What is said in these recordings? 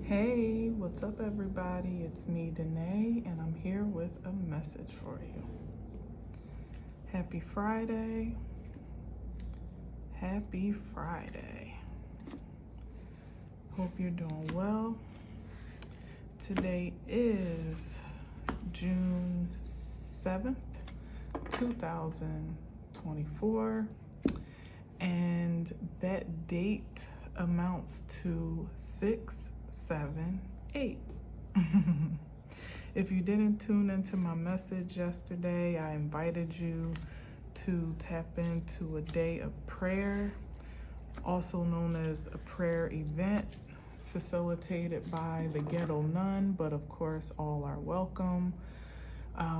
Hey, what's up, everybody? It's me, Danae, and I'm here with a message for you. Happy Friday. Happy Friday. Hope you're doing well. Today is June 7th, 2024, and that date amounts to 678. If you didn't tune into my message yesterday, I invited you to tap into a day of prayer, also known as a prayer event, facilitated by the Ghetto Nun, but of course all are welcome.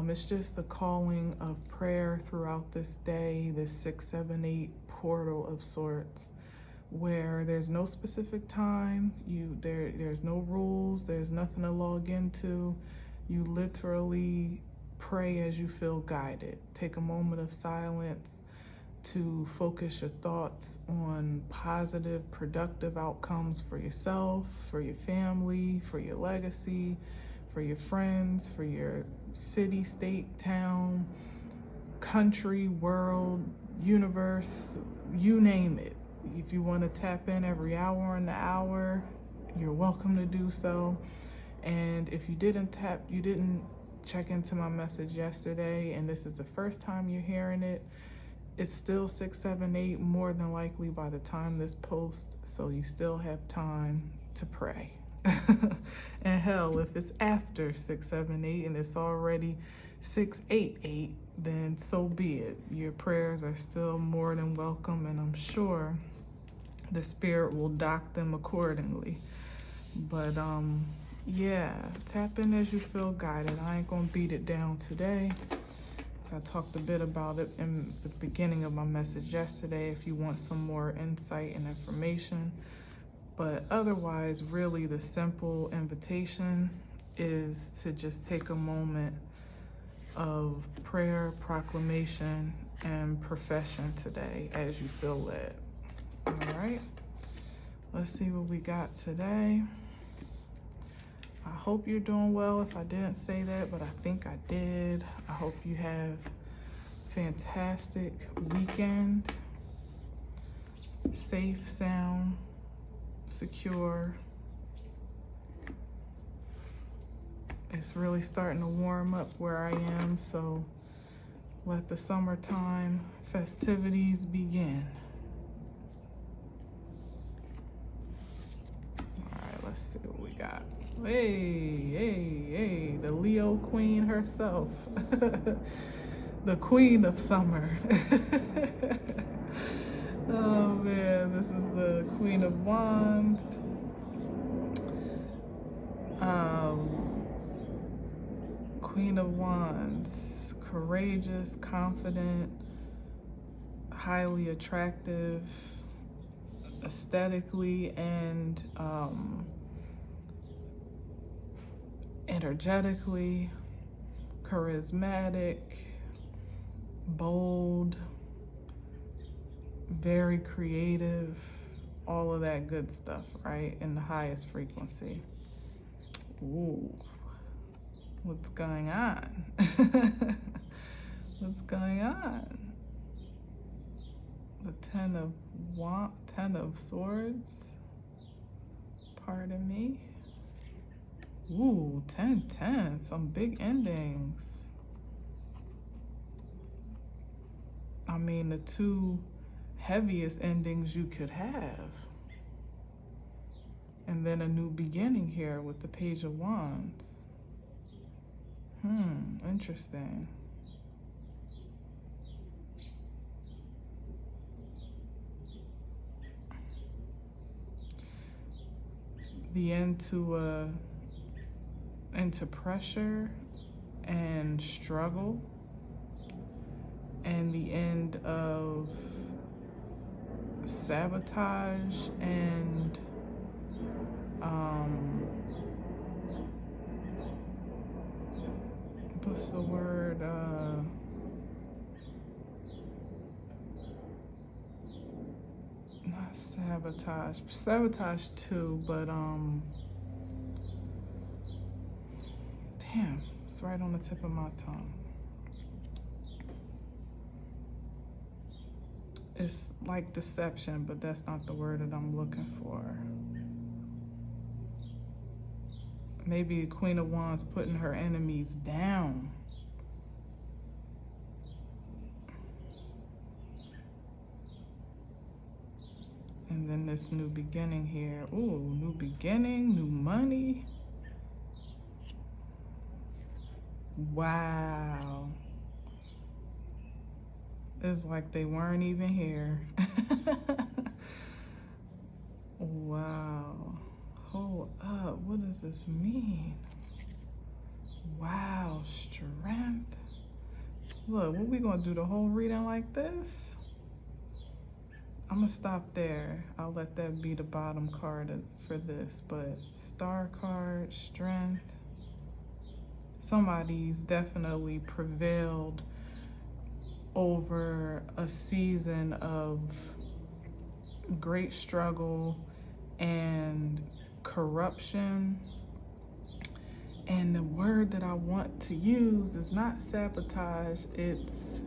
It's just a calling of prayer throughout this day, this 678 portal of sorts, where there's no specific time, there's no rules, there's nothing to log into. You literally pray as you feel guided. Take a moment of silence to focus your thoughts on positive, productive outcomes for yourself, for your family, for your legacy, for your friends, for your city, state, town, country, world, universe, you name it. If you want to tap in every hour in the hour, you're welcome to do so. And if you didn't check into my message yesterday, and this is the first time you're hearing it, it's still 678 more than likely by the time this posts, so you still have time to pray. And hell, if it's after 678 and it's already 688, then so be it. Your prayers are still more than welcome, and I'm sure the spirit will dock them accordingly. But yeah, tap in as you feel guided. I ain't gonna beat it down today, so I talked a bit about it in the beginning of my message yesterday if you want some more insight and information. But otherwise, really the simple invitation is to just take a moment of prayer, proclamation, and profession today as you feel led. All right, let's see what we got today. I hope you're doing well. If I didn't say that, but I think I did. I hope you have a fantastic weekend. Safe, sound, secure. It's really starting to warm up where I am, so let the summertime festivities begin. All right, let's see what we got. Hey, the Leo queen herself. The queen of summer. Oh man, this is the Queen of Wands. Queen of Wands, courageous, confident, highly attractive, aesthetically and energetically, charismatic, bold, very creative, all of that good stuff, right? In the highest frequency. Ooh, what's going on? What's going on? The Ten of Swords. Pardon me. Ooh, 10, some big endings. I mean, the two heaviest endings you could have. And then a new beginning here with the Page of Wands. Interesting. The end to into pressure and struggle, and the end of sabotage and what's the word? Not sabotage. Sabotage too, but Damn, it's right on the tip of my tongue. It's like deception, but that's not the word that I'm looking for. Maybe the Queen of Wands putting her enemies down. And then this new beginning here. Ooh, new beginning, new money. Wow. It's like they weren't even here. Wow. Hold up. What does this mean? Wow. Strength. Look, what we gonna do the whole reading like this? I'm gonna stop there. I'll let that be the bottom card for this. But star card, strength. Somebody's definitely prevailed over a season of great struggle and corruption. And the word that I want to use is not sabotage, it's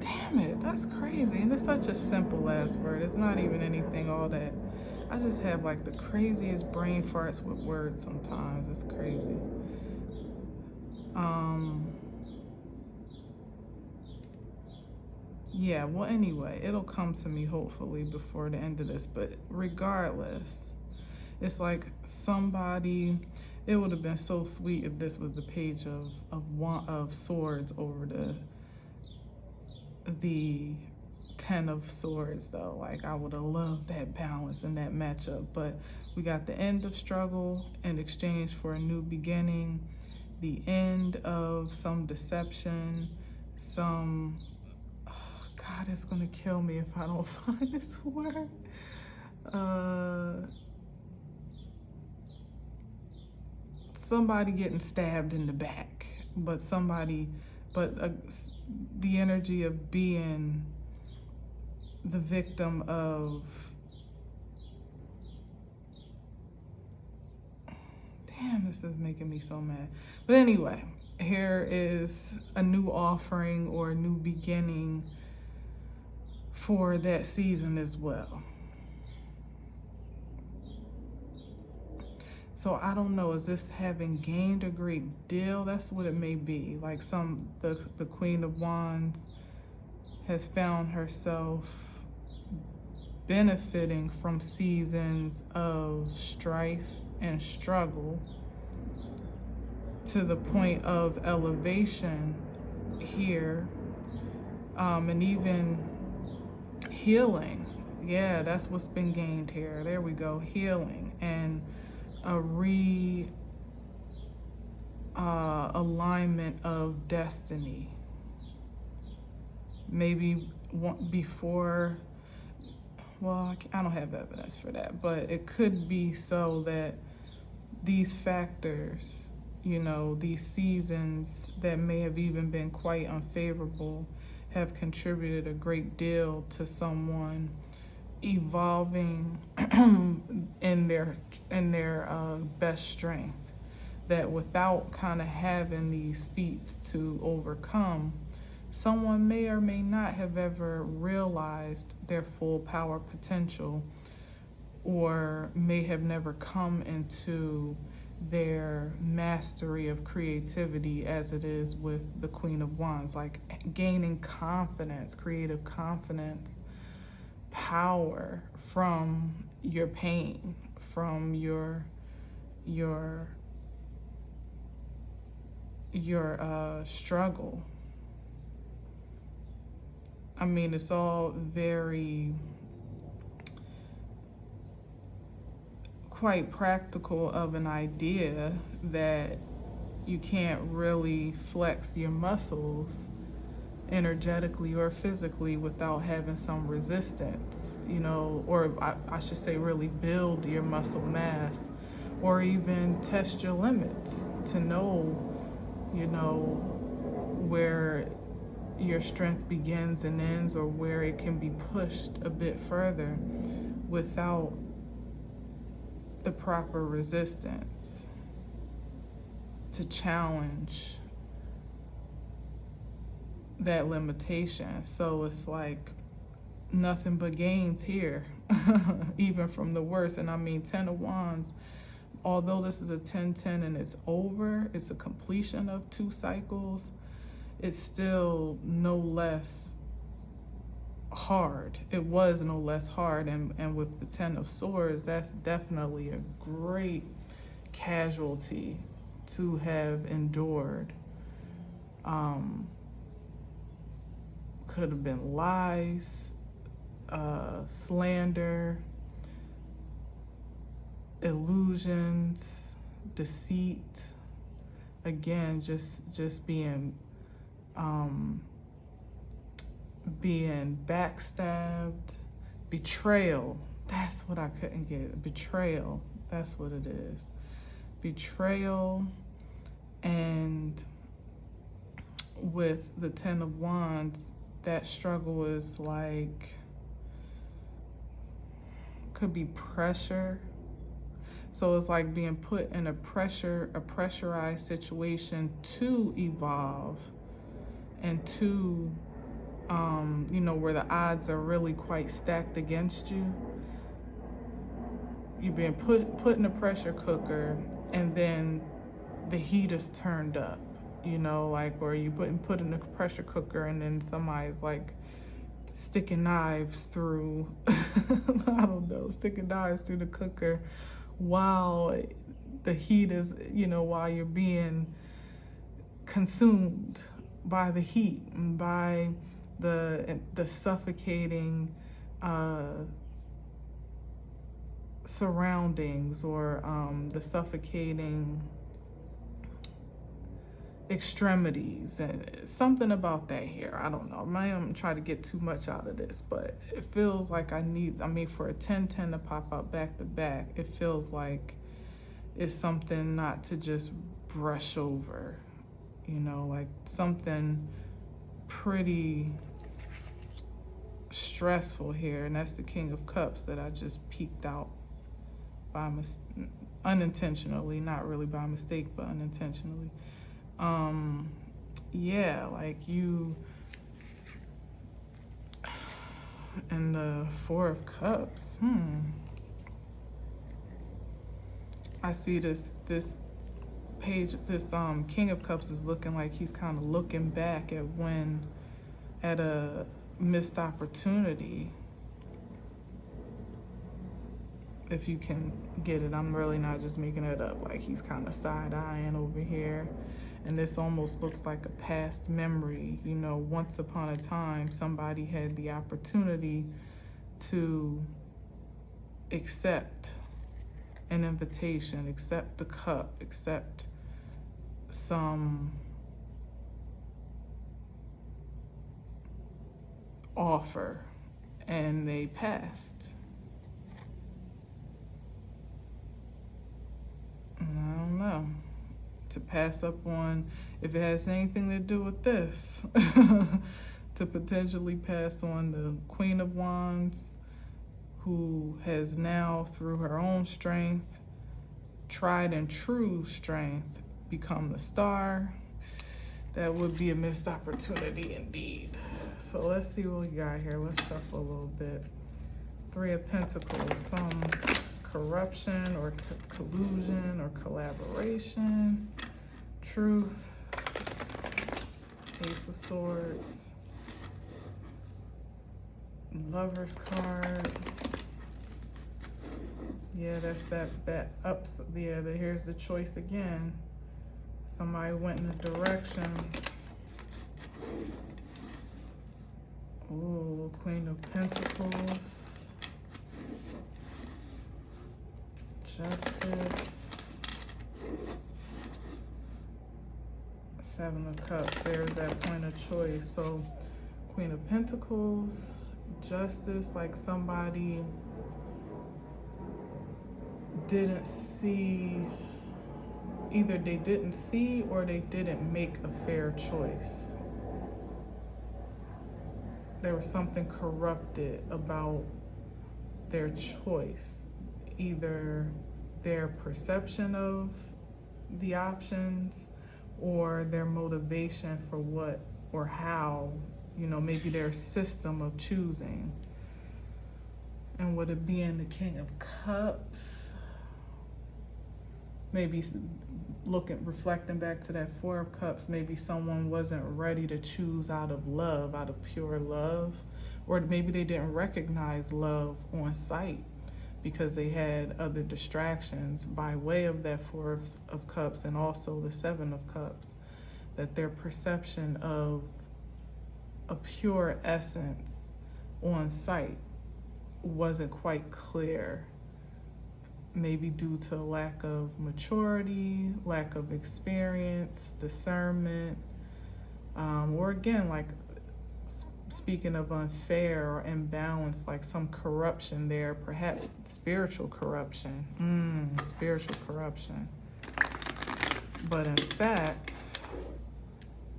damn it, that's crazy. And it's such a simple ass word. It's not even anything all that. I just have like the craziest brain farts with words sometimes. It's crazy. Yeah, well, anyway, it'll come to me hopefully before the end of this. But regardless, it's like somebody, it would have been so sweet if this was the page of swords over the 10 of swords though. Like I would have loved that balance and that matchup. But we got the end of struggle in exchange for a new beginning, the end of some deception, some, oh God, it's gonna kill me if I don't find this word. Somebody getting stabbed in the back, but the energy of being the victim of, damn, this is making me so mad. But anyway, here is a new offering or a new beginning for that season as well. So I don't know, is this having gained a great deal? That's what it may be. Like the Queen of Wands has found herself benefiting from seasons of strife and struggle to the point of elevation here, and even healing. Yeah, that's what's been gained here. There we go, healing and a alignment of destiny. Maybe before, well, I don't have evidence for that, but it could be so that these factors, you know, these seasons that may have even been quite unfavorable have contributed a great deal to someone evolving in their best strength, that without kind of having these feats to overcome, someone may or may not have ever realized their full power potential, or may have never come into their mastery of creativity as it is with the Queen of Wands, like gaining confidence, creative confidence, power from your pain, from your struggle. I mean, it's all very quite practical of an idea that you can't really flex your muscles energetically or physically without having some resistance, you know, or I should say really build your muscle mass, or even test your limits to know, you know, where your strength begins and ends, or where it can be pushed a bit further without the proper resistance to challenge that limitation. So it's like nothing but gains here, even from the worst. And I mean, 10 of Wands, although this is a 10-10 and it's over, it's a completion of 2 cycles, it's still no less hard. It was no less hard. And with the 10 of Swords, that's definitely a great casualty to have endured. Could have been lies, slander, illusions, deceit. Again, just being backstabbed, betrayal. That's what I couldn't get. Betrayal. That's what it is. Betrayal. And with the 10 of Wands, that struggle is like, could be pressure. So it's like being put in a pressurized situation to evolve and to, where the odds are really quite stacked against you. You're being put in a pressure cooker, and then the heat is turned up, or you put in a pressure cooker, and then somebody's like sticking knives through, sticking knives through the cooker while the heat is, while you're being consumed by the heat and by the suffocating surroundings, or the suffocating extremities. And something about that here, I don't know, I am trying to get too much out of this, but it feels like for a 10-10 to pop up back to back, it feels like it's something not to just brush over, like something pretty stressful here. And that's the King of Cups that I just peeked out by unintentionally, not really by mistake, but unintentionally. Like you, and the 4 of Cups, I see this page, this King of Cups is looking like he's kind of looking back at a missed opportunity. If you can get it, I'm really not just making it up. Like he's kind of side-eyeing over here. And this almost looks like a past memory. Once upon a time, somebody had the opportunity to accept an invitation, accept the cup, accept some offer, and they passed. And I don't know. To pass up on, if it has anything to do with this, to potentially pass on the Queen of Wands, who has now, through her own strength, tried and true strength, become the Star. That would be a missed opportunity indeed. So let's see what we got here. Let's shuffle a little bit. 3 of Pentacles, some corruption or collusion or collaboration. Truth. Ace of Swords. Lover's card. Yeah, that's that bet up. Yeah, here's the choice again. Somebody went in a direction. Ooh, Queen of Pentacles. Justice. 7 of Cups. There's that point of choice. So Queen of Pentacles, Justice, like somebody didn't see, either they didn't see or they didn't make a fair choice. there was something corrupted about their choice, either their perception of the options or their motivation for what or how, maybe their system of choosing. And with it being the King of Cups, maybe reflecting back to that Four of Cups, maybe someone wasn't ready to choose out of love, out of pure love, or maybe they didn't recognize love on sight because they had other distractions by way of that Four of Cups and also the Seven of Cups, that their perception of a pure essence on sight wasn't quite clear, maybe due to lack of maturity, lack of experience, discernment, or again, like speaking of unfair or imbalance, like some corruption there, perhaps spiritual corruption. Spiritual corruption. But in fact,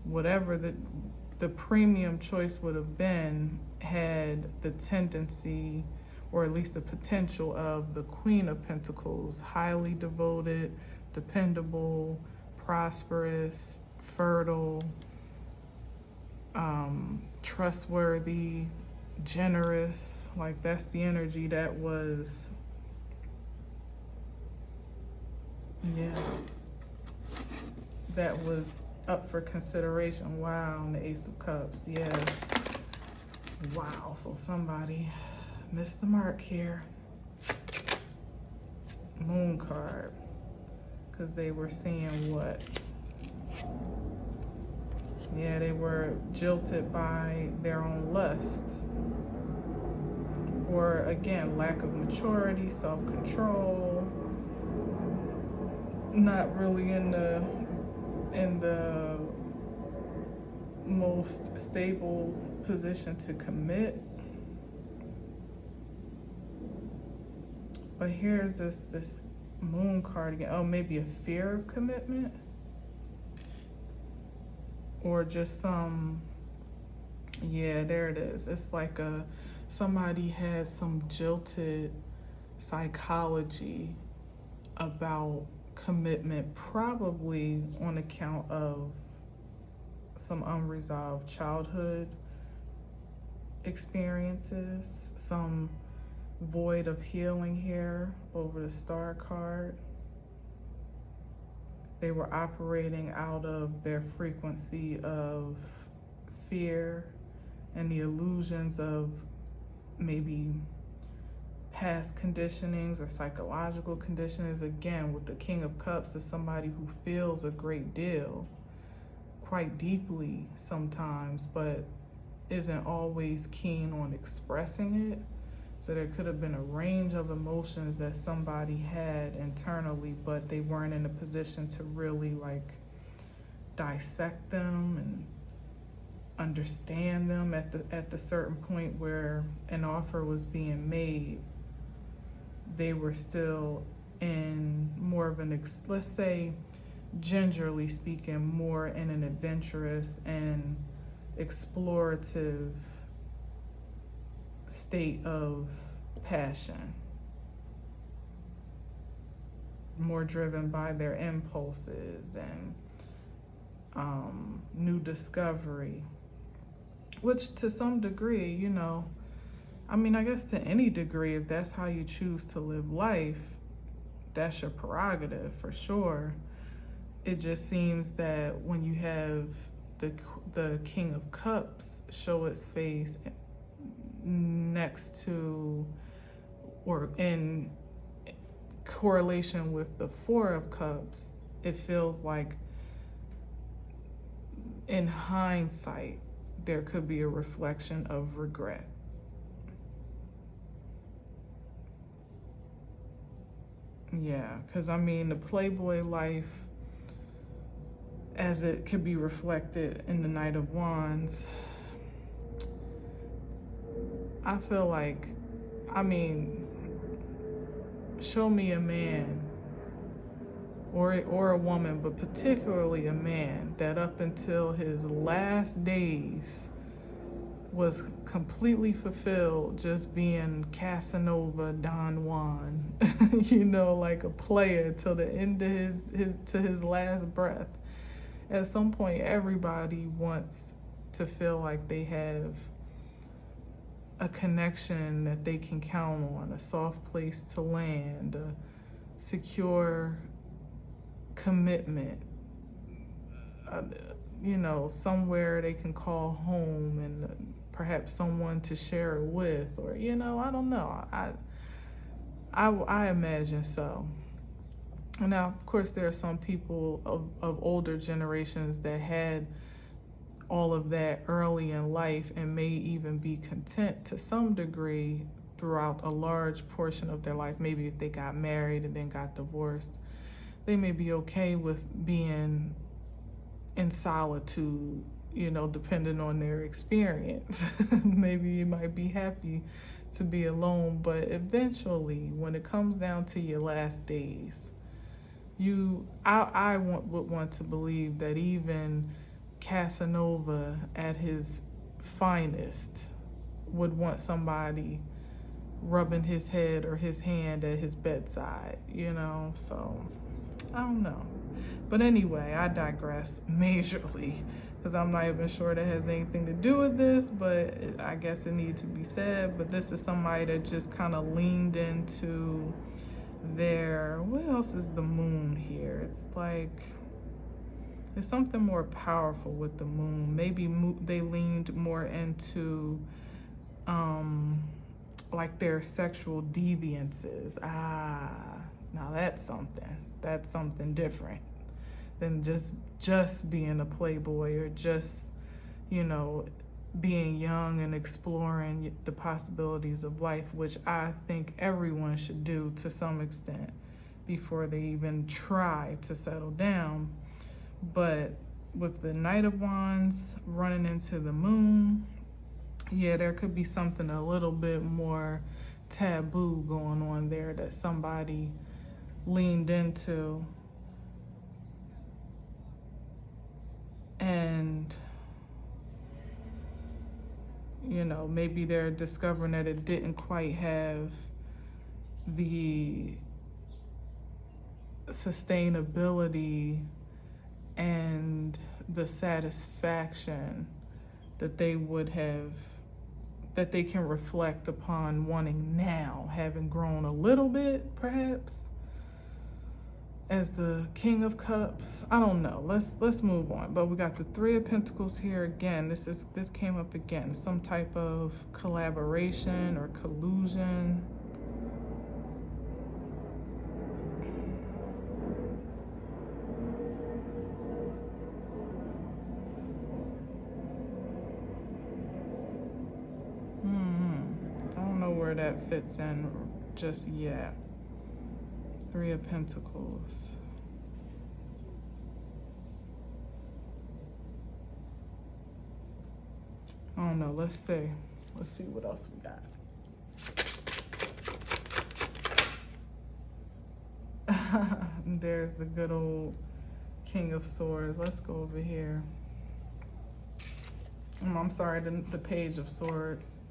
whatever the premium choice would have been had the tendency, or at least the potential, of the Queen of Pentacles, highly devoted, dependable, prosperous, fertile, trustworthy, generous. Like, that's the energy that was, that was up for consideration. Wow, and the Ace of Cups, Wow, so somebody missed the mark here. Moon card, because they were seeing what? Yeah, they were jilted by their own lust. Or again, lack of maturity, self-control, not really in the most stable position to commit. But here's this moon card again. Oh, maybe a fear of commitment, or just some, there it is. It's like somebody had some jilted psychology about commitment, probably on account of some unresolved childhood experiences, some void of healing here over the Star card. They were operating out of their frequency of fear and the illusions of maybe past conditionings or psychological conditionings. Again, with the King of Cups, is somebody who feels a great deal, quite deeply sometimes, but isn't always keen on expressing it. So there could have been a range of emotions that somebody had internally, but they weren't in a position to really dissect them and understand them at the certain point where an offer was being made. They were still in more of an, let's say, gingerly speaking, more in an adventurous and explorative state of passion, more driven by their impulses and new discovery, which to some degree, I guess to any degree, if that's how you choose to live life, that's your prerogative for sure. It just seems that when you have the King of Cups show its face next to or in correlation with the Four of Cups, it feels like in hindsight there could be a reflection of regret. Yeah, because the Playboy life, as it could be reflected in the Knight of Wands, I feel like, show me a man or a woman, but particularly a man that up until his last days was completely fulfilled just being Casanova Don Juan, like a player till the end of his last breath. At some point, everybody wants to feel like they have a connection that they can count on, a soft place to land, a secure commitment, somewhere they can call home, and perhaps someone to share it with, or I don't know. I imagine so. Now, of course, there are some people of older generations that had all of that early in life and may even be content to some degree throughout a large portion of their life. Maybe if they got married and then got divorced, they may be okay with being in solitude, depending on their experience. Maybe you might be happy to be alone, but eventually, when it comes down to your last days, would want to believe that even Casanova at his finest would want somebody rubbing his head or his hand at his bedside, so I don't know. But anyway, I digress majorly, because I'm not even sure that has anything to do with this, but I guess it needed to be said. But this is somebody that just kind of leaned into what else is the moon here? It's like, there's something more powerful with the moon. Maybe they leaned more into like their sexual deviances. Now that's something different than just being a playboy, or just being young and exploring the possibilities of life, which I think everyone should do to some extent before they even try to settle down. But with the Knight of Wands running into the moon, there could be something a little bit more taboo going on there that somebody leaned into. And maybe they're discovering that it didn't quite have the sustainability and the satisfaction that they can reflect upon wanting now, having grown a little bit, perhaps, as the King of Cups. I don't know. Let's move on. But we got the Three of Pentacles here again. This came up again. Some type of collaboration or collusion. I don't know where that fits in just yet. Three of Pentacles. I don't know. Let's see what else we got. There's the good old King of Swords. Let's go over here. I'm sorry, the Page of Swords.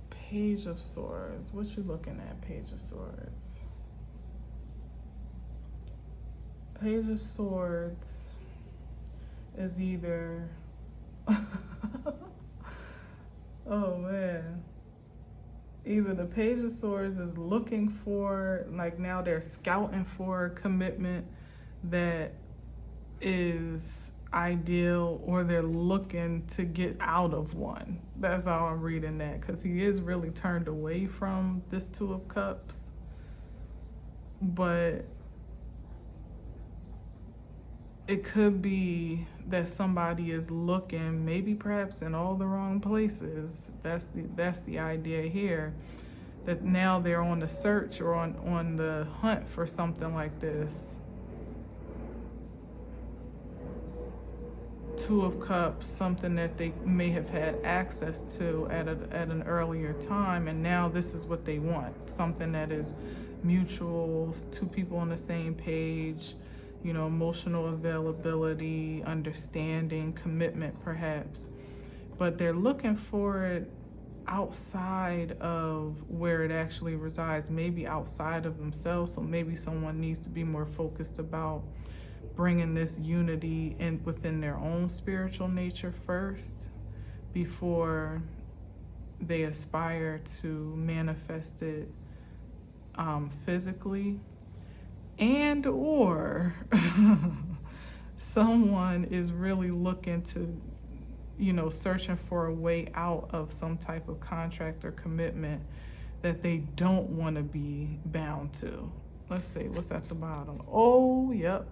Page of Swords. What you looking at, Page of Swords? Page of Swords is either oh man. Either the Page of Swords is looking for, like, now they're scouting for a commitment that is ideal, or they're looking to get out of one. That's how I'm reading that, because he is really turned away from this Two of Cups. But it could be that somebody is looking, maybe perhaps in all the wrong places. That's the idea here, that now they're on the search or on the hunt for something like this. Two of Cups, something that they may have had access to at an earlier time, and now this is what they want. Something that is mutual, two people on the same page, emotional availability, understanding, commitment perhaps. But they're looking for it outside of where it actually resides, maybe outside of themselves. So maybe someone needs to be more focused about bringing this unity in within their own spiritual nature first before they aspire to manifest it physically. And or someone is really looking to, searching for a way out of some type of contract or commitment that they don't want to be bound to. Let's see, what's at the bottom? Oh, yep.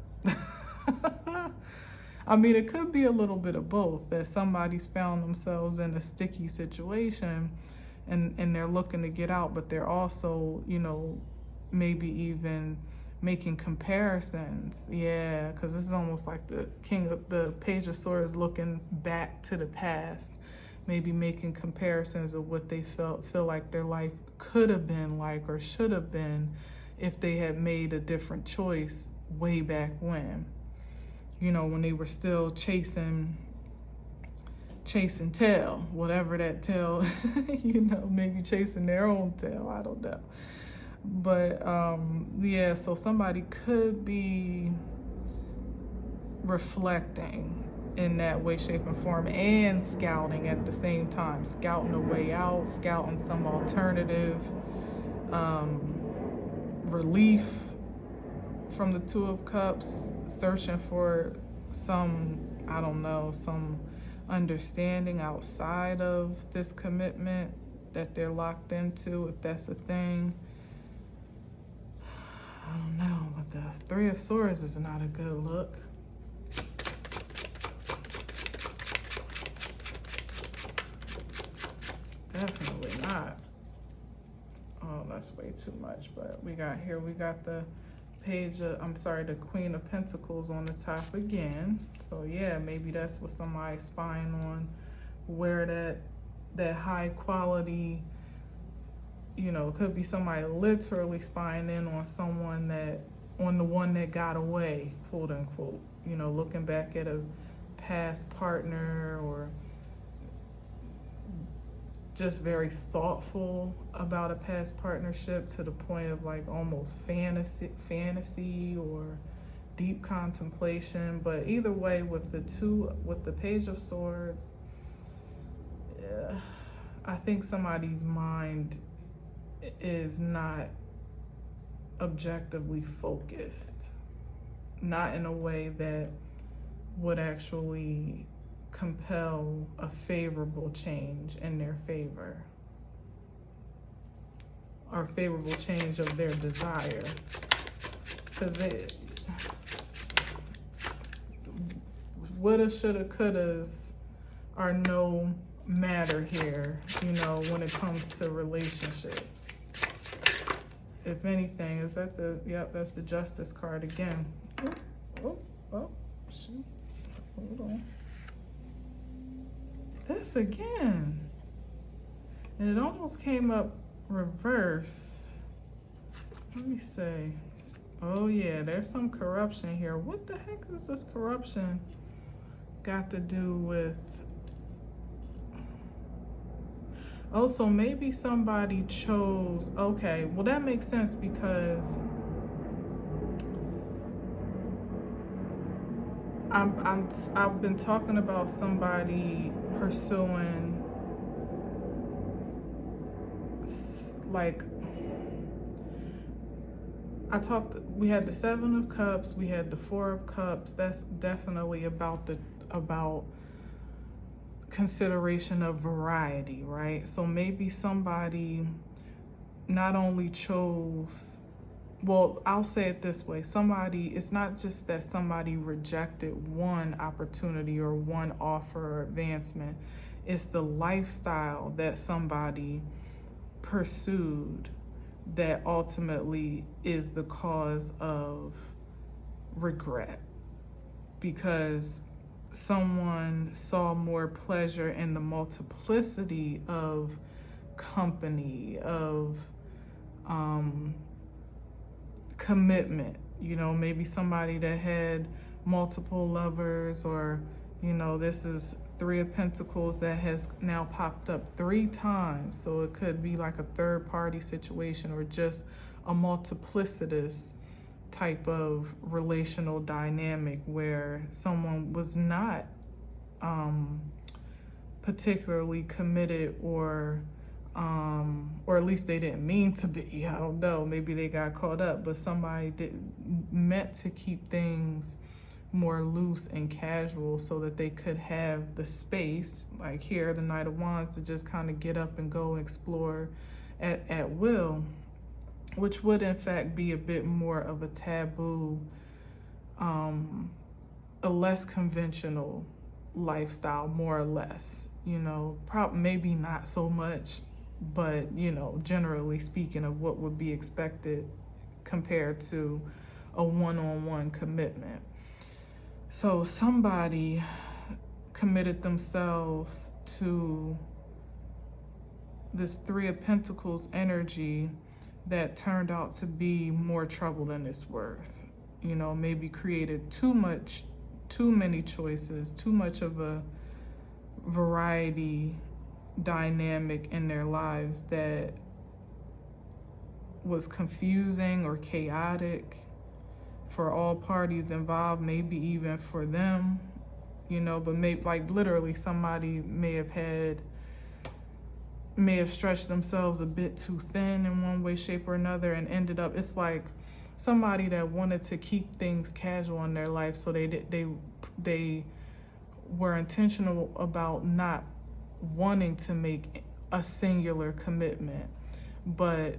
I mean, it could be a little bit of both, that somebody's found themselves in a sticky situation and they're looking to get out, but they're also, maybe even making comparisons. Yeah, because this is almost like the Page of Swords looking back to the past, maybe making comparisons of what they feel like their life could have been like or should have been if they had made a different choice way back when. When they were still chasing tail, whatever that tail, maybe chasing their own tail, I don't know. But yeah, so somebody could be reflecting in that way, shape, and form, and scouting at the same time, scouting a way out, scouting some alternative relief from the Two of Cups, searching for some understanding outside of this commitment that they're locked into, if that's a thing. I don't know, but the Three of Swords is not a good look. Definitely not. Oh, that's way too much. But we got the the Queen of Pentacles on the top again. So yeah, maybe that's what somebody's spying on, where that high quality, it could be somebody literally spying in on the one that got away, quote unquote, looking back at a past partner, or just very thoughtful about a past partnership to the point of like almost fantasy or deep contemplation. But either way, with the Page of Swords, yeah, I think somebody's mind is not objectively focused, not in a way that would actually compel a favorable change in their favor, or favorable change of their desire. Because woulda, shoulda, couldas are no matter here, when it comes to relationships. If anything, is that that's the Justice card again. Oh, shoot. Hold on. This again. And it almost came up reverse. Let me see. Oh yeah, there's some corruption here. What the heck is this corruption got to do with? Oh, so maybe somebody chose, okay, well that makes sense, because I've been talking about somebody pursuing, like, we had the Seven of Cups, we had the Four of Cups. That's definitely about consideration of variety, right? So maybe somebody not only chose, well, I'll say it this way, it's not just that somebody rejected one opportunity or one offer or advancement, it's the lifestyle that somebody pursued that ultimately is the cause of regret, because someone saw more pleasure in the multiplicity of company, of commitment, You know, maybe somebody that had multiple lovers, or, you know, this is Three of Pentacles that has now popped up 3 times. So it could be like a third party situation, or just a multiplicitous type of relational dynamic where someone was not particularly committed, or at least they didn't mean to be. I don't know, maybe they got caught up, but somebody meant to keep things more loose and casual so that they could have the space, like here, the Knight of Wands, to just kind of get up and go explore at will, which would in fact be a bit more of a taboo, a less conventional lifestyle, more or less, you know, maybe not so much, but, you know, generally speaking, of what would be expected compared to a one-on-one commitment. So somebody committed themselves to this Three of Pentacles energy that turned out to be more trouble than it's worth. You know, maybe created too many choices, too much of a variety dynamic in their lives that was confusing or chaotic for all parties involved, maybe even for them, you know, but maybe, like, literally somebody may have stretched themselves a bit too thin in one way, shape, or another, and ended up, it's like somebody that wanted to keep things casual in their life, so they were intentional about not wanting to make a singular commitment, but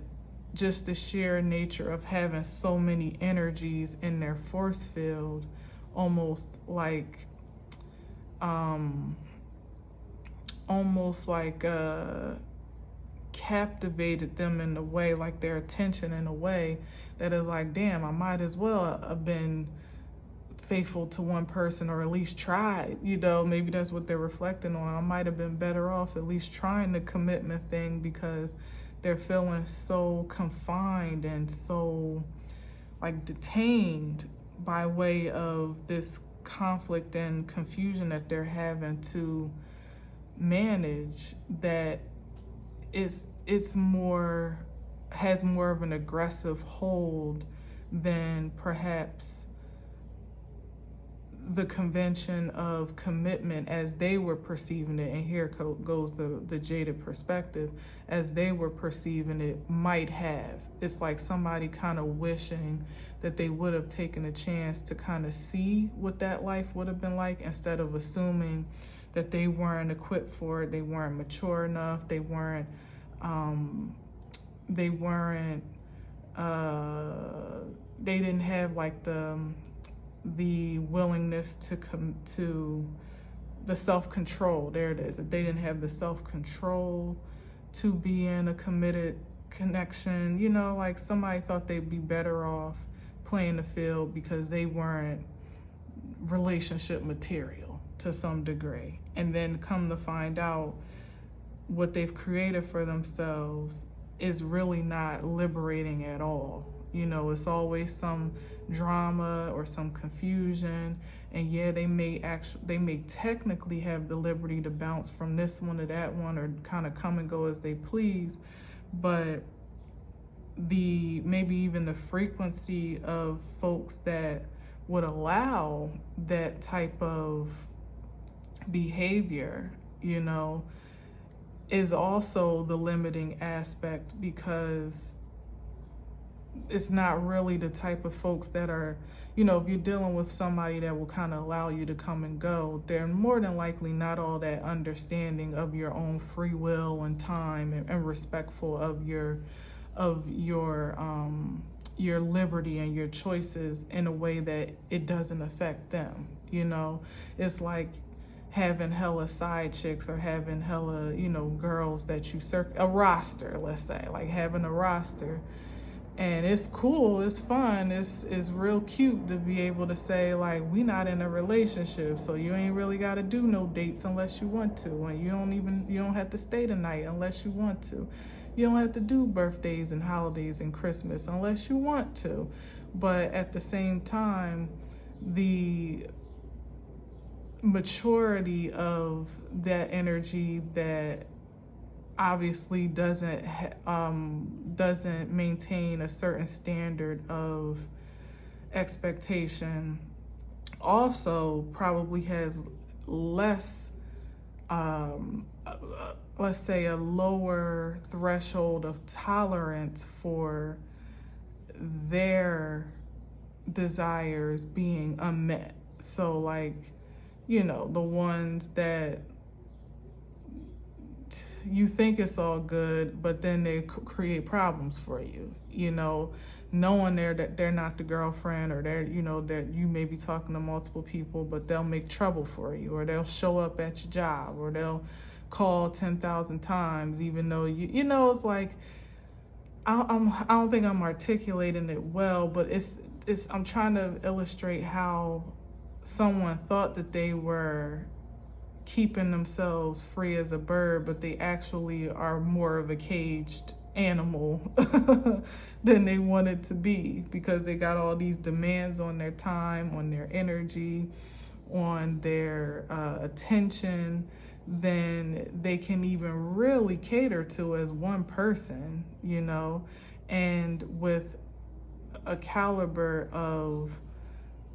just the sheer nature of having so many energies in their force field, almost like captivated them in a way, like their attention in a way that is like, damn, I might as well have been faithful to one person, or at least tried, you know, maybe that's what they're reflecting on. I might have been better off at least trying the commitment thing, because they're feeling so confined and so like detained by way of this conflict and confusion that they're having to manage, that has more of an aggressive hold than perhaps the convention of commitment as they were perceiving it. And here goes the jaded perspective, as they were perceiving it might have. It's like somebody kind of wishing that they would have taken a chance to kind of see what that life would have been like, instead of assuming that they weren't equipped for it, they weren't mature enough, they didn't have like the willingness to the self-control, there it is, that they didn't have the self-control to be in a committed connection. You know, like somebody thought they'd be better off playing the field because they weren't relationship material to some degree, and then come to find out what they've created for themselves is really not liberating at all. You know, it's always some drama or some confusion, and yeah, they may technically have the liberty to bounce from this one to that one, or kind of come and go as they please, but maybe even the frequency of folks that would allow that type of behavior, you know, is also the limiting aspect, because it's not really the type of folks that are, you know, if you're dealing with somebody that will kind of allow you to come and go, they're more than likely not all that understanding of your own free will and time, and respectful of your liberty and your choices in a way that it doesn't affect them. You know, it's like having hella side chicks, or having hella, you know, girls that you a roster, let's say, like having a roster. And it's cool, it's fun, it's real cute to be able to say, like, we not in a relationship, so you ain't really got to do no dates unless you want to, and you don't have to stay the night unless you want to. You don't have to do birthdays and holidays and Christmas unless you want to. But at the same time, the maturity of that energy that obviously doesn't maintain a certain standard of expectation also probably has less, let's say, a lower threshold of tolerance for their desires being unmet. So like, the ones that you think it's all good, but then they create problems for you, knowing that they're not the girlfriend, or that you may be talking to multiple people, but they'll make trouble for you, or they'll show up at your job, or they'll call 10,000 times, even though it's like, I don't think I'm articulating it well, but I'm trying to illustrate how someone thought that they were keeping themselves free as a bird, but they actually are more of a caged animal than they wanted to be, because they got all these demands on their time, on their energy, on their attention, than they can even really cater to as one person, and with a caliber of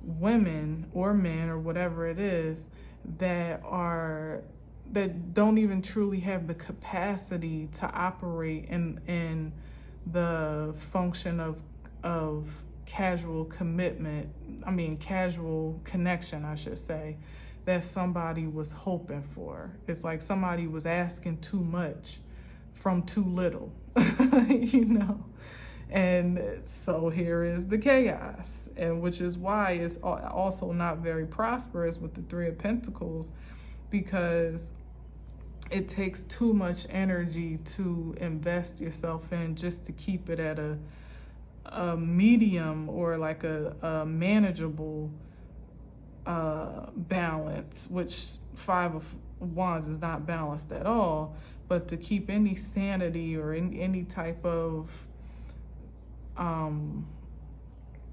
women or men or whatever it is that don't even truly have the capacity to operate in the function of casual connection, I should say, that somebody was hoping for. It's like somebody was asking too much from too little, And so here is the chaos, and which is why it's also not very prosperous with the Three of Pentacles, because it takes too much energy to invest yourself in just to keep it at a medium or like a manageable balance, which Five of Wands is not balanced at all. But to keep any sanity or any type of I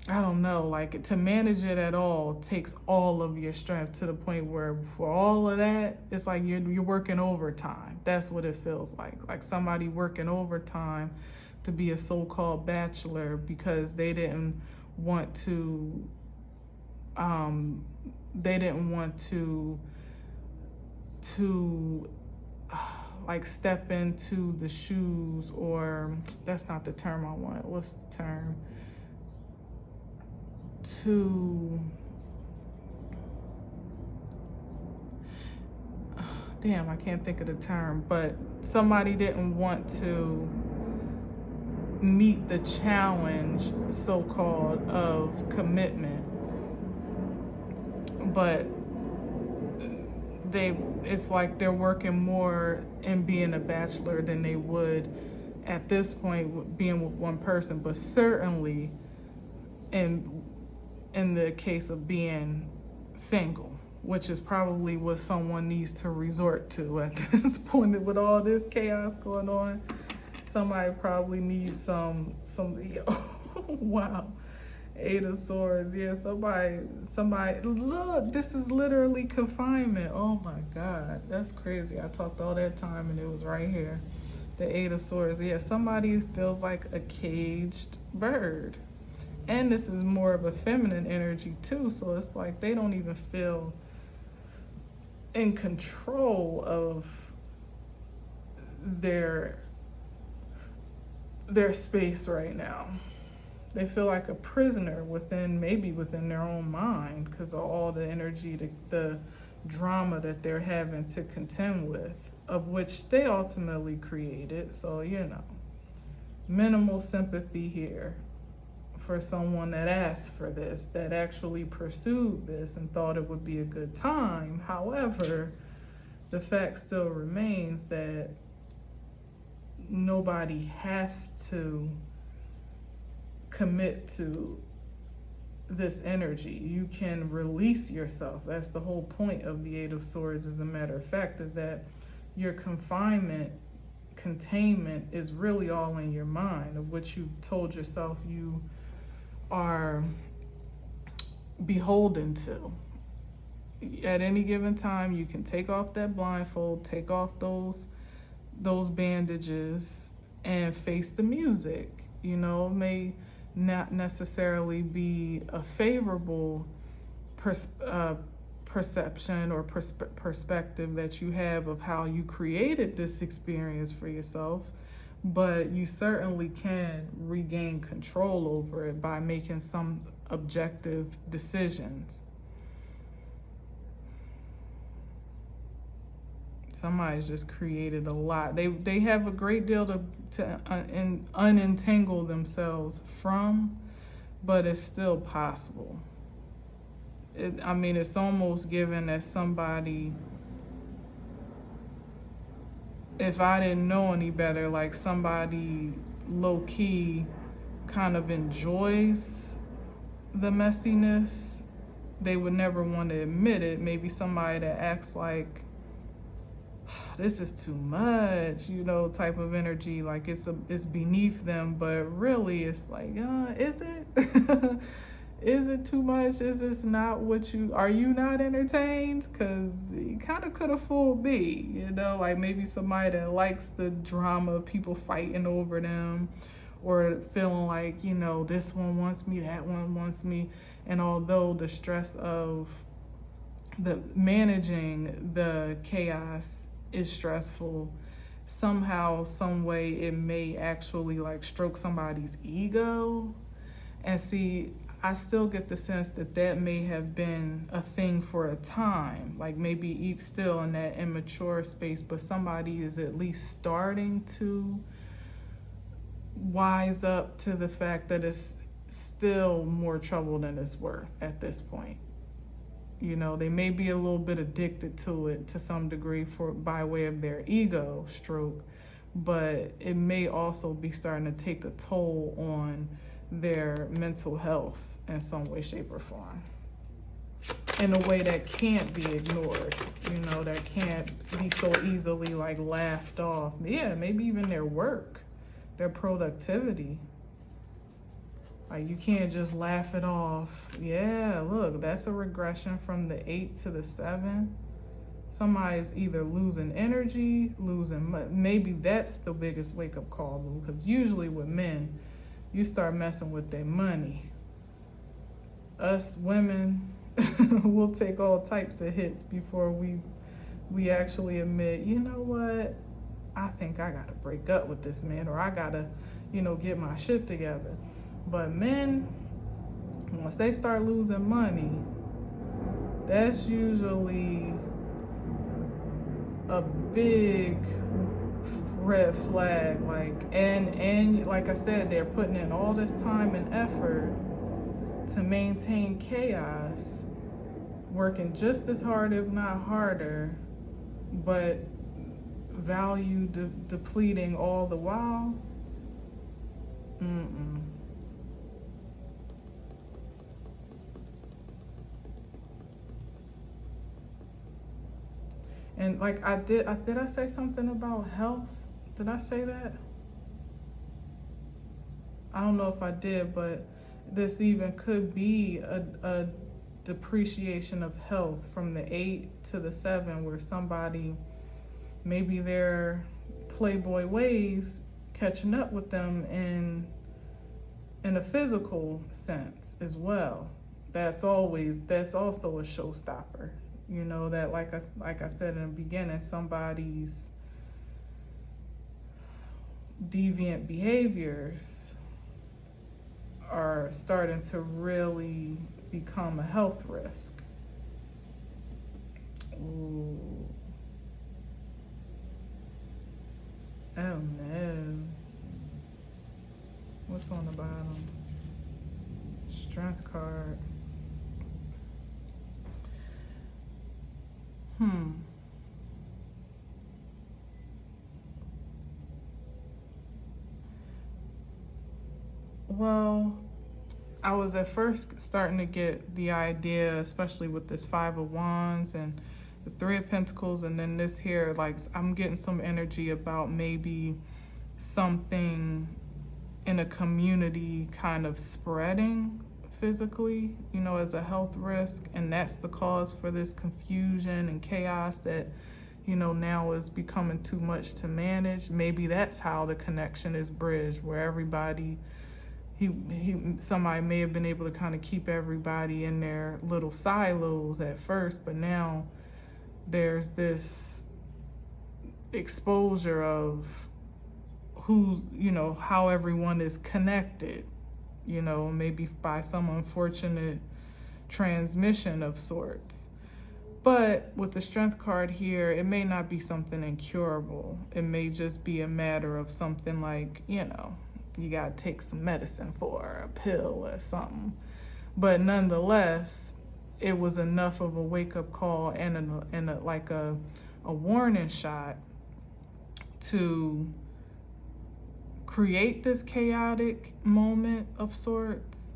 don't know, like to manage it at all takes all of your strength, to the point where for all of that, it's like you're working overtime. That's what it feels like somebody working overtime to be a so-called bachelor because they didn't want to like step into the shoes, or that's not the term I want. What's the term? Damn, I can't think of the term, but somebody didn't want to meet the challenge, so-called, of commitment, but it's like they're working more in being a bachelor than they would at this point being with one person. But certainly in the case of being single, which is probably what someone needs to resort to at this point with all this chaos going on. Somebody probably needs some wow. Eight of Swords, yeah, somebody, look, this is literally confinement. Oh my God, that's crazy. I talked all that time and it was right here. The Eight of Swords, yeah, somebody feels like a caged bird. And this is more of a feminine energy too, so it's like they don't even feel in control of their space right now. They feel like a prisoner within their own mind because of all the energy, the drama that they're having to contend with, of which they ultimately created. So, minimal sympathy here for someone that asked for this, that actually pursued this and thought it would be a good time. However, the fact still remains that nobody has to commit to this energy. You can release yourself. That's the whole point of the Eight of Swords, as a matter of fact, is that your containment is really all in your mind, of which you've told yourself you are beholden to. At any given time, you can take off that blindfold, take off those bandages, and face the music. You know, it may not necessarily be a favorable perception or perspective that you have of how you created this experience for yourself, but you certainly can regain control over it by making some objective decisions. Somebody's just created a lot. They have a great deal to unentangle themselves from, but it's still possible. It's almost given that somebody, if I didn't know any better, like somebody low-key kind of enjoys the messiness. They would never want to admit it. Maybe somebody that acts like, this is too much, type of energy, like it's beneath them, but really it's like, is it? Is it too much? Is this not are you not entertained? Because you kind of could have fooled me, like maybe somebody that likes the drama of people fighting over them, or feeling like, this one wants me, that one wants me. And although the stress of managing the chaos is stressful, somehow, some way it may actually like stroke somebody's ego. And see, I still get the sense that may have been a thing for a time, like maybe still in that immature space, but somebody is at least starting to wise up to the fact that it's still more trouble than it's worth at this point. They may be a little bit addicted to it to some degree by way of their ego stroke, but it may also be starting to take a toll on their mental health in some way, shape, or form. In a way that can't be ignored, that can't be so easily like laughed off. Yeah, maybe even their work, their productivity. Like, you can't just laugh it off. Yeah, look, that's a regression from the 8 to the 7. Somebody's either losing energy, maybe that's the biggest wake-up call, because usually with men, you start messing with their money. Us women, we'll take all types of hits before we actually admit, you know what, I think I gotta break up with this man, or I gotta, get my shit together. But men, once they start losing money, that's usually a big red flag. And like I said, they're putting in all this time and effort to maintain chaos, working just as hard, if not harder, but value depleting all the while. And like did I say something about health? Did I say that? I don't know if I did, but this even could be a depreciation of health from the 8 to the 7, where somebody, maybe their playboy ways catching up with them in a physical sense as well. That's also a showstopper. That like I said in the beginning, somebody's deviant behaviors are starting to really become a health risk. Ooh. Oh no. What's on the bottom? Strength card. Well, I was at first starting to get the idea, especially with this 5 of Wands and the 3 of Pentacles, and then this here, like I'm getting some energy about maybe something in a community kind of spreading physically, as a health risk, and that's the cause for this confusion and chaos that, now is becoming too much to manage. Maybe that's how the connection is bridged, where everybody, somebody may have been able to kind of keep everybody in their little silos at first, but now there's this exposure of who, how everyone is connected, maybe by some unfortunate transmission of sorts. But with the strength card here, it may not be something incurable. It may just be a matter of something like, you got to take some medicine for a pill or something. But nonetheless, it was enough of a wake-up call and a warning shot to create this chaotic moment of sorts,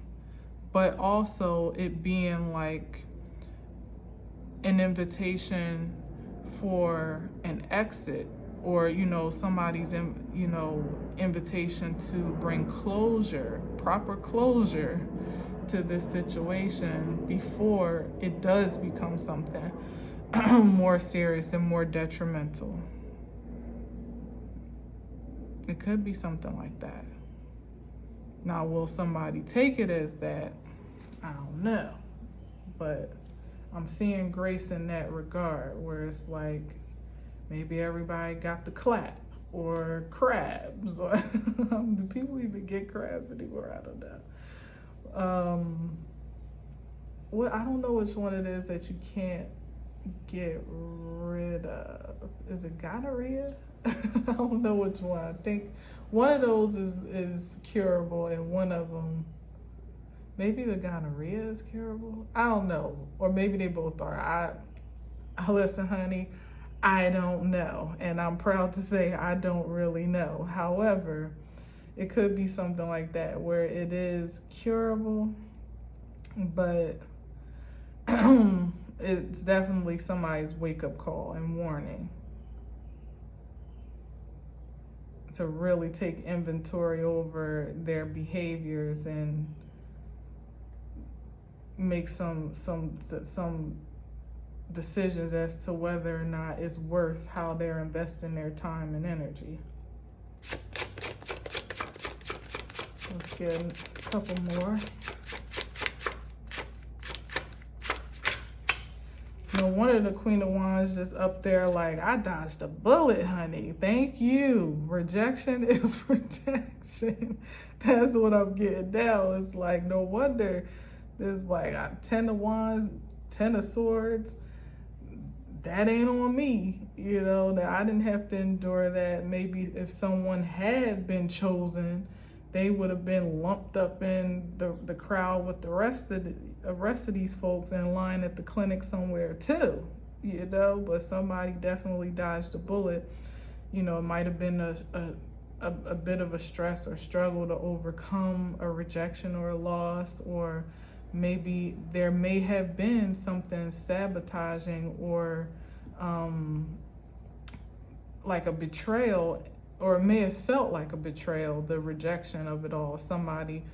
but also it being like an invitation for an exit, or somebody's invitation to bring proper closure to this situation before it does become something more serious and more detrimental. It could be something like that. Now, will somebody take it as that? I don't know. But I'm seeing grace in that regard, where it's like maybe everybody got the clap or crabs. Or do people even get crabs anymore? I don't know. I don't know which one it is that you can't get rid of. Is it gonorrhea? I don't know which one. I think one of those is curable, and one of them, maybe the gonorrhea is curable. I don't know, or maybe they both are. Listen, honey, I don't know, and I'm proud to say I don't really know. However, it could be something like that where it is curable, but it's definitely somebody's wake-up call and warning to really take inventory over their behaviors and make some decisions as to whether or not it's worth how they're investing their time and energy. Let's get a couple more. One of the Queen of Wands just up there like, I dodged a bullet, honey. Thank you. Rejection is protection. That's what I'm getting now. It's like, no wonder there's like 10 of Wands, 10 of Swords. That ain't on me. That I didn't have to endure that. Maybe if someone had been chosen, they would have been lumped up in the crowd with the rest of these folks in line at the clinic somewhere too, but somebody definitely dodged a bullet. It might have been a bit of a stress or struggle to overcome a rejection or a loss, or maybe there may have been something sabotaging or like a betrayal, or it may have felt like a betrayal, the rejection of it all, somebody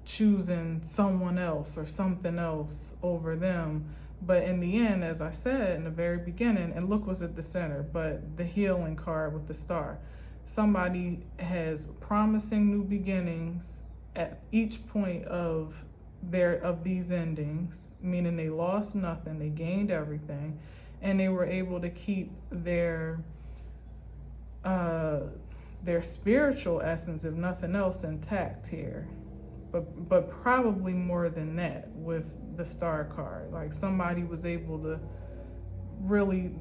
choosing someone else or something else over them. But in the end, as I said in the very beginning, and look what's at the center, but the healing card with the star. Somebody has promising new beginnings at each point of these endings, meaning they lost nothing, they gained everything, and they were able to keep their spiritual essence, if nothing else, intact here. But probably more than that with the star card. Like somebody was able to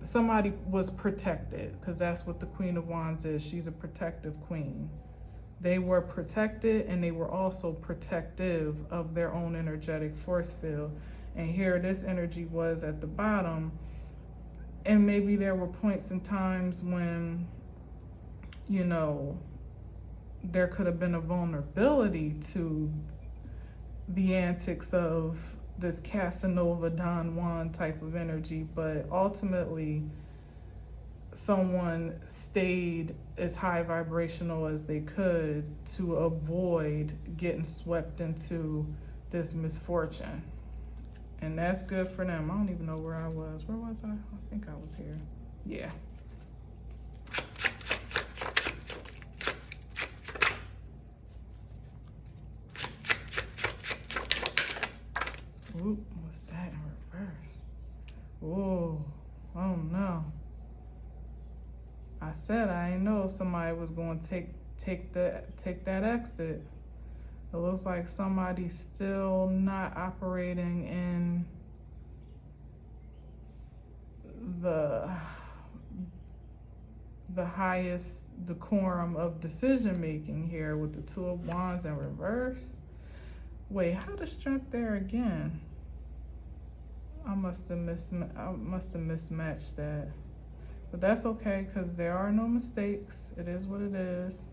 somebody was protected, because that's what the Queen of Wands is. She's a protective queen. They were protected, and they were also protective of their own energetic force field. And here this energy was at the bottom. And maybe there were points and times when, there could have been a vulnerability to the antics of this Casanova Don Juan type of energy, but ultimately someone stayed as high vibrational as they could to avoid getting swept into this misfortune. And that's good for them. I don't even know where I was. Where was I? I think I was here. Yeah. Ooh, what's that in reverse? Whoa, oh no. I said I didn't know somebody was going to take that exit. It looks like somebody's still not operating in the highest decorum of decision making here with the Two of Wands in reverse. Wait, how the strength there again? I must have mismatched that. But that's okay, because there are no mistakes. It is what it is.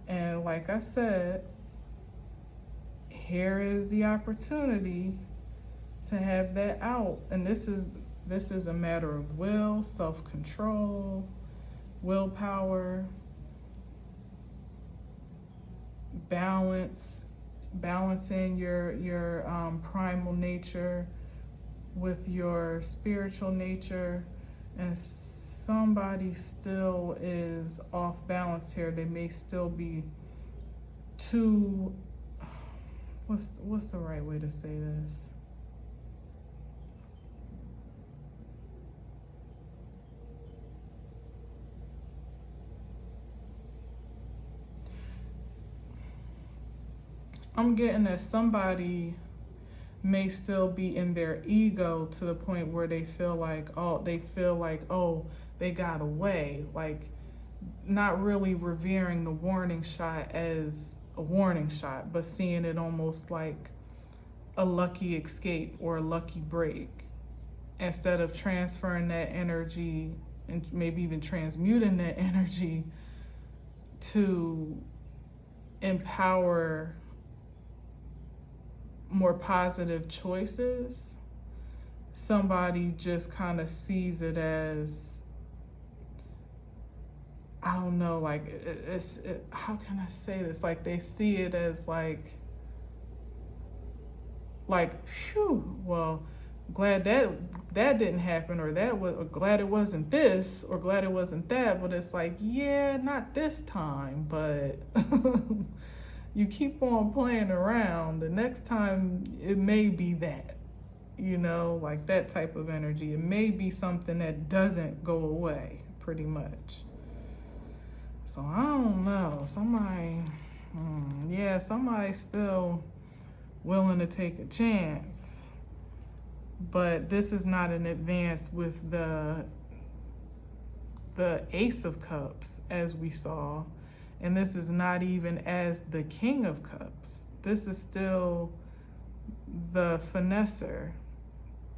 And like I said, here is the opportunity to have that out. And this is a matter of will, self-control, willpower, balancing your primal nature with your spiritual nature. And somebody still is off balance here. They may still be too, what's the right way to say this? I'm getting that somebody may still be in their ego to the point where they feel like, oh, they got away. Like, not really revering the warning shot as a warning shot, but seeing it almost like a lucky escape or a lucky break, instead of transferring that energy and maybe even transmuting that energy to empower more positive choices. Somebody just kind of sees it as, I don't know, like how can I say this? Like, they see it as like, phew, well, glad that didn't happen, or glad it wasn't this, or glad it wasn't that. But it's like, yeah, not this time, but you keep on playing around, the next time it may be that, like that type of energy. It may be something that doesn't go away, pretty much. So I don't know, somebody's still willing to take a chance. But this is not an advance with the Ace of Cups, as we saw. And this is not even as the King of Cups. This is still the finesser,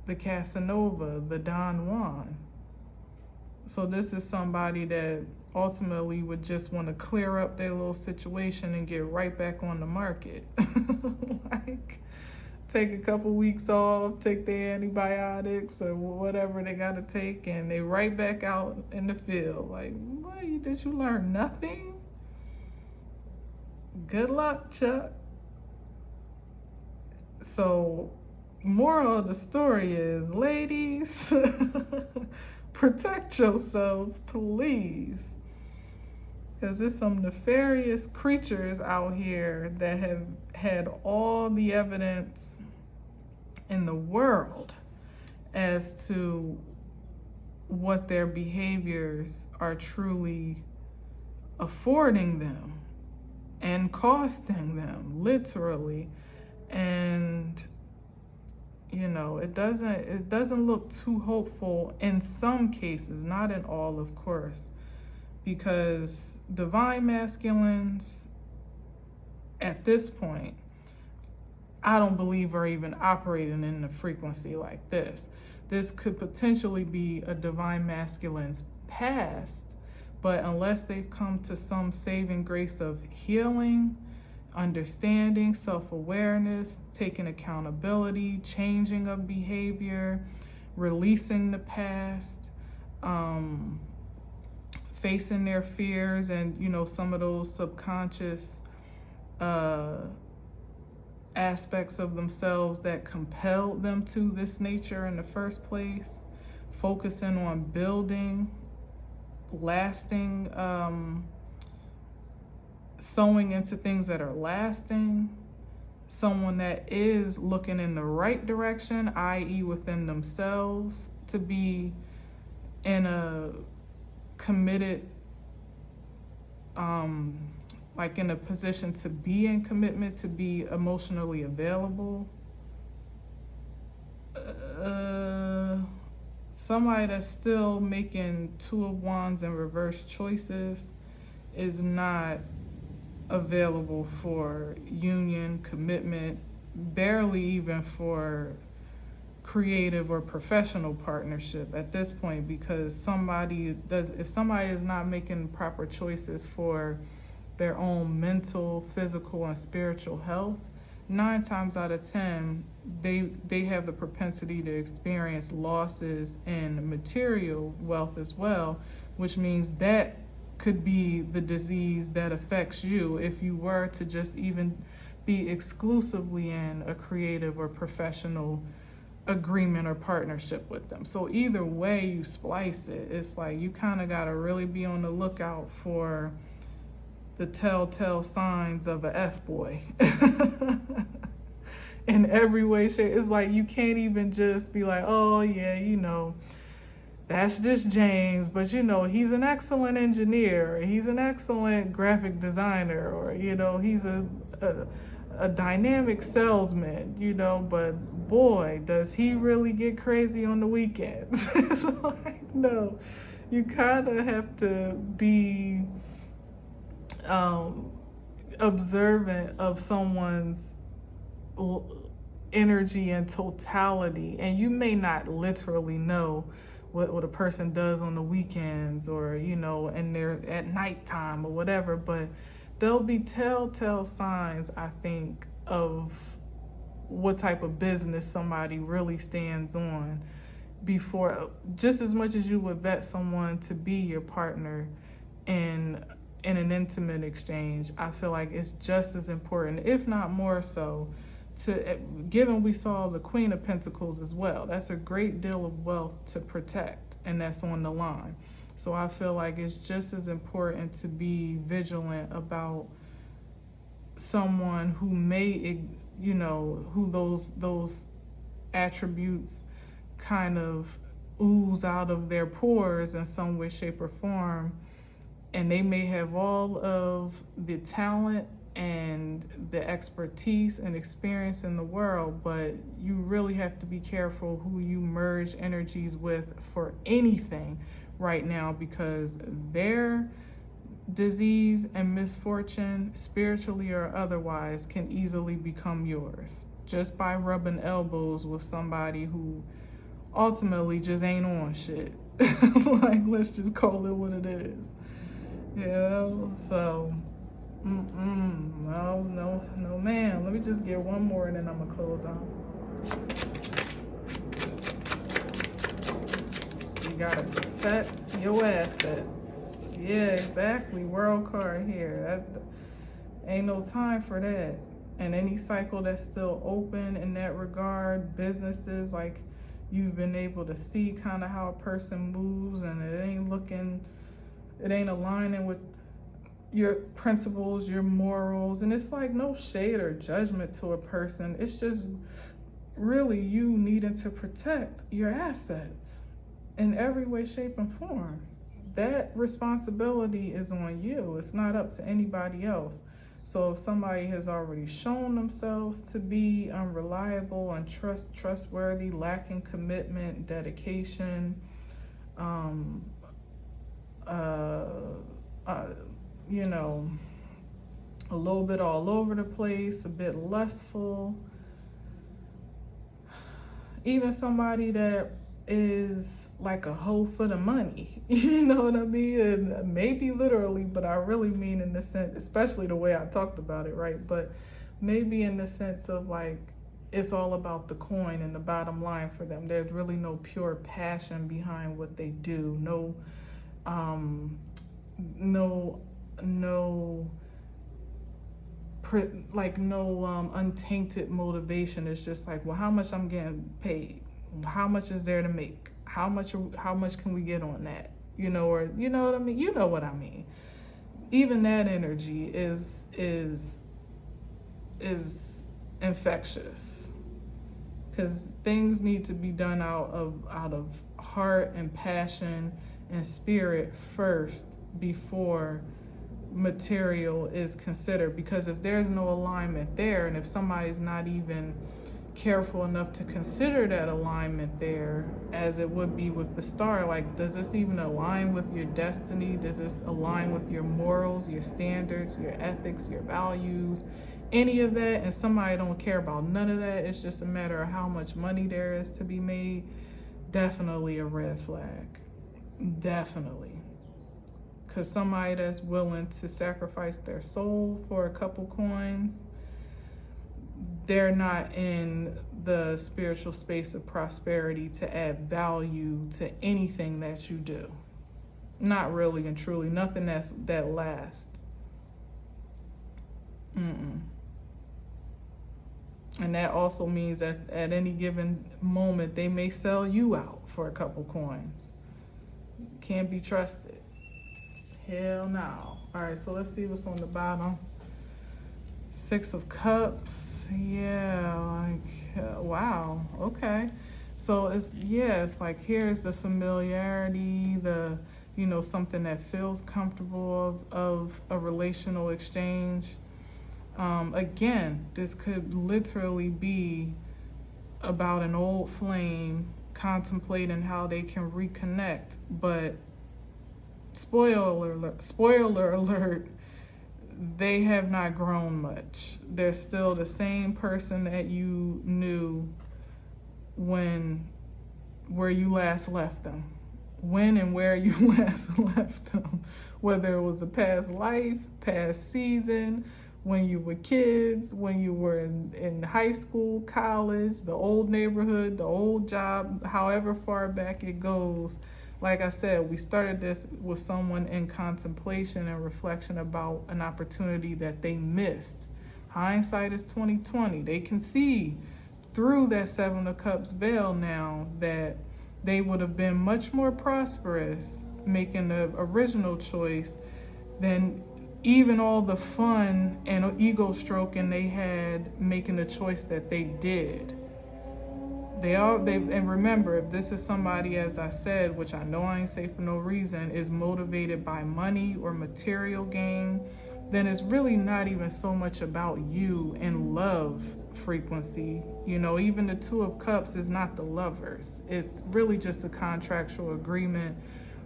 the Casanova, the Don Juan. So this is somebody that ultimately would just want to clear up their little situation and get right back on the market. Like, take a couple weeks off, take their antibiotics or whatever they got to take, and they right back out in the field. Like, what, did you learn nothing? Good luck, Chuck. So, moral of the story is, ladies, protect yourself, please. Because there's some nefarious creatures out here that have had all the evidence in the world as to what their behaviors are truly affording them and costing them, literally. And it doesn't look too hopeful in some cases, not in all, of course, because divine masculines at this point, I don't believe are even operating in a frequency like this. This could potentially be a divine masculine's past, but unless they've come to some saving grace of healing, understanding, self-awareness, taking accountability, changing of behavior, releasing the past, facing their fears and, you know, some of those subconscious aspects of themselves that compelled them to this nature in the first place, focusing on building lasting, sowing into things that are lasting, someone that is looking in the right direction, i.e. within themselves, to be in a committed, like in a position to be in commitment, to be emotionally available. Somebody that's still making Two of Wands and reverse choices is not available for union, commitment, barely even for creative or professional partnership at this point, because if somebody is not making proper choices for their own mental, physical, and spiritual health, 9 times out of 10, they have the propensity to experience losses in material wealth as well, which means that could be the disease that affects you if you were to just even be exclusively in a creative or professional agreement or partnership with them. So either way you splice it, it's like you kind of got to really be on the lookout for the telltale signs of a F-boy. In every way, shape. It's like you can't even just be like, oh yeah, you know, that's just James, but you know, he's an excellent engineer, he's an excellent graphic designer, or you know, he's a dynamic salesman, you know, but boy, does he really get crazy on the weekends. It's like, no, you kind of have to be observant of someone's energy and totality, and you may not literally know what a person does on the weekends, or you know, and they're at nighttime or whatever, but there'll be telltale signs, I think, of what type of business somebody really stands on before, just as much as you would vet someone to be your partner in an intimate exchange. I feel like it's just as important, if not more so, to, given we saw the Queen of Pentacles as well, that's a great deal of wealth to protect, and that's on the line. So I feel like it's just as important to be vigilant about someone who may, you know, who those attributes kind of ooze out of their pores in some way, shape, or form, and they may have all of the talent and the expertise and experience in the world, but you really have to be careful who you merge energies with for anything right now, because their disease and misfortune, spiritually or otherwise, can easily become yours just by rubbing elbows with somebody who ultimately just ain't on shit. Like, let's just call it what it is. You know, so no ma'am. Let me just get one more and then I'm gonna close out. You gotta protect your assets. Yeah, exactly. World card here. That ain't no time for that. And any cycle that's still open in that regard, businesses, like you've been able to see kind of how a person moves, and it ain't aligning with your principles, your morals, and it's like no shade or judgment to a person. It's just really you needing to protect your assets in every way, shape, and form. That responsibility is on you. It's not up to anybody else. So if somebody has already shown themselves to be unreliable, untrustworthy, lacking commitment, dedication, you know, a little bit all over the place, a bit lustful, even somebody that is like a hoe for the money, you know what I mean? And maybe literally, but I really mean in the sense, especially the way I talked about it, right? But maybe in the sense of like, it's all about the coin and the bottom line for them. There's really no pure passion behind what they do. No no untainted motivation. It's just like, well, how much I'm getting paid? How much is there to make? How much can we get on that? Or you know what I mean? You know what I mean. Even that energy is infectious, because things need to be done out of heart and passion and spirit first before material is considered. Because if there's no alignment there, and if somebody's not even careful enough to consider that alignment there, as it would be with the star, like, does this even align with your destiny? Does this align with your morals, your standards, your ethics, your values, any of that? And somebody don't care about none of that. It's just a matter of how much money there is to be made. Definitely a red flag. Definitely. Because somebody that's willing to sacrifice their soul for a couple coins, they're not in the spiritual space of prosperity to add value to anything that you do. Not really and truly. Nothing that lasts. And that also means that at any given moment, they may sell you out for a couple coins. Can't be trusted. Hell no. All right, so let's see what's on the bottom. 6 of Cups. Yeah, like, wow. Okay. So it's like, here's the familiarity, the, something that feels comfortable of a relational exchange. Again, this could literally be about an old flame contemplating how they can reconnect, but spoiler alert, they have not grown much. They're still the same person that you knew where you last left them. When and where you last left them. Whether it was a past life, past season, when you were kids, when you were in high school, college, the old neighborhood, the old job, however far back it goes. Like I said, we started this with someone in contemplation and reflection about an opportunity that they missed. Hindsight is 20/20. They can see through that 7 of Cups veil now that they would have been much more prosperous making the original choice than even all the fun and ego stroking they had making the choice that they did. And remember, if this is somebody, as I said, which I know I ain't say for no reason, is motivated by money or material gain, then it's really not even so much about you and love frequency. Even the 2 of Cups is not the lovers. It's really just a contractual agreement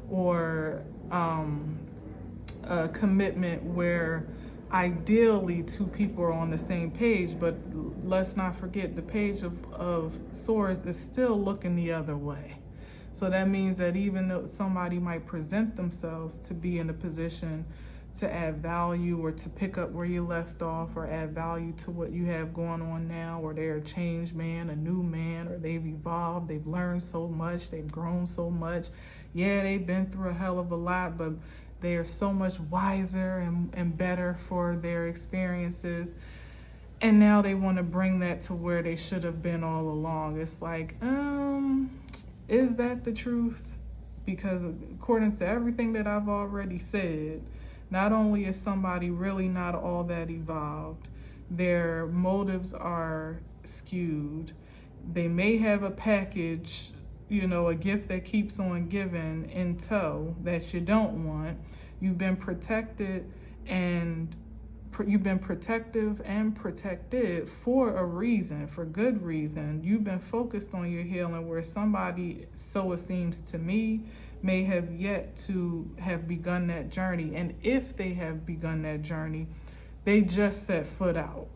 or a commitment where ideally 2 people are on the same page, but let's not forget the Page of Swords is still looking the other way. So that means that even though somebody might present themselves to be in a position to add value or to pick up where you left off or add value to what you have going on now, or they're a changed man, a new man, or they've evolved, they've learned so much, they've grown so much. Yeah, they've been through a hell of a lot, but they are so much wiser and better for their experiences. And now they want to bring that to where they should have been all along. It's like, is that the truth? Because according to everything that I've already said, not only is somebody really not all that evolved, their motives are skewed. They may have a package, a gift that keeps on giving in tow that you don't want. You've been protected and you've been protective and protected for a reason, for good reason. You've been focused on your healing, where somebody, so it seems to me, may have yet to have begun that journey. And if they have begun that journey, they just set foot out.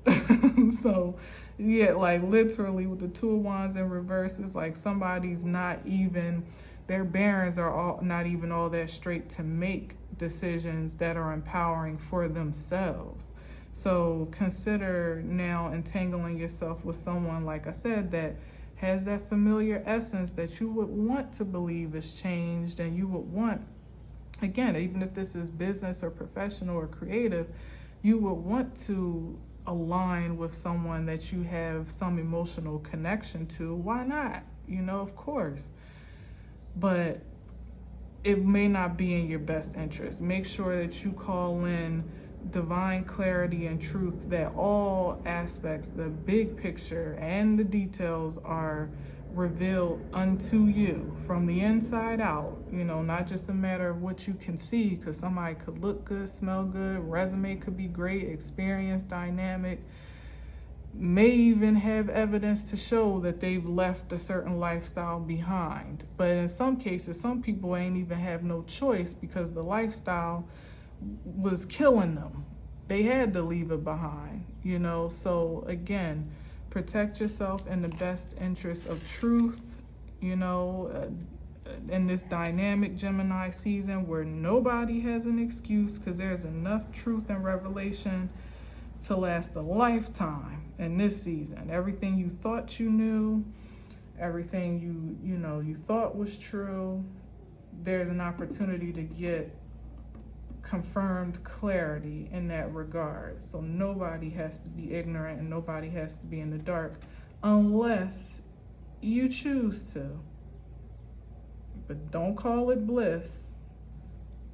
So yeah, like literally with the 2 of Wands in reverse, it's like somebody's not even, their bearings are not even all that straight to make decisions that are empowering for themselves. So consider now entangling yourself with someone, like I said, that has that familiar essence that you would want to believe is changed, and you would want again, even if this is business or professional or creative, you would want to align with someone that you have some emotional connection to. Why not? Of course. But it may not be in your best interest. Make sure that you call in divine clarity and truth, that all aspects, the big picture and the details, are revealed unto you from the inside out. Not just a matter of what you can see, because somebody could look good, smell good, resume could be great, experience dynamic, may even have evidence to show that they've left a certain lifestyle behind. But in some cases, some people ain't even have no choice because the lifestyle was killing them. They had to leave it behind, So again, protect yourself in the best interest of truth, in this dynamic Gemini season where nobody has an excuse, because there's enough truth and revelation to last a lifetime in this season. Everything you thought you knew, everything you thought was true, there's an opportunity to get confirmed clarity in that regard. So nobody has to be ignorant and nobody has to be in the dark unless you choose to. But don't call it bliss,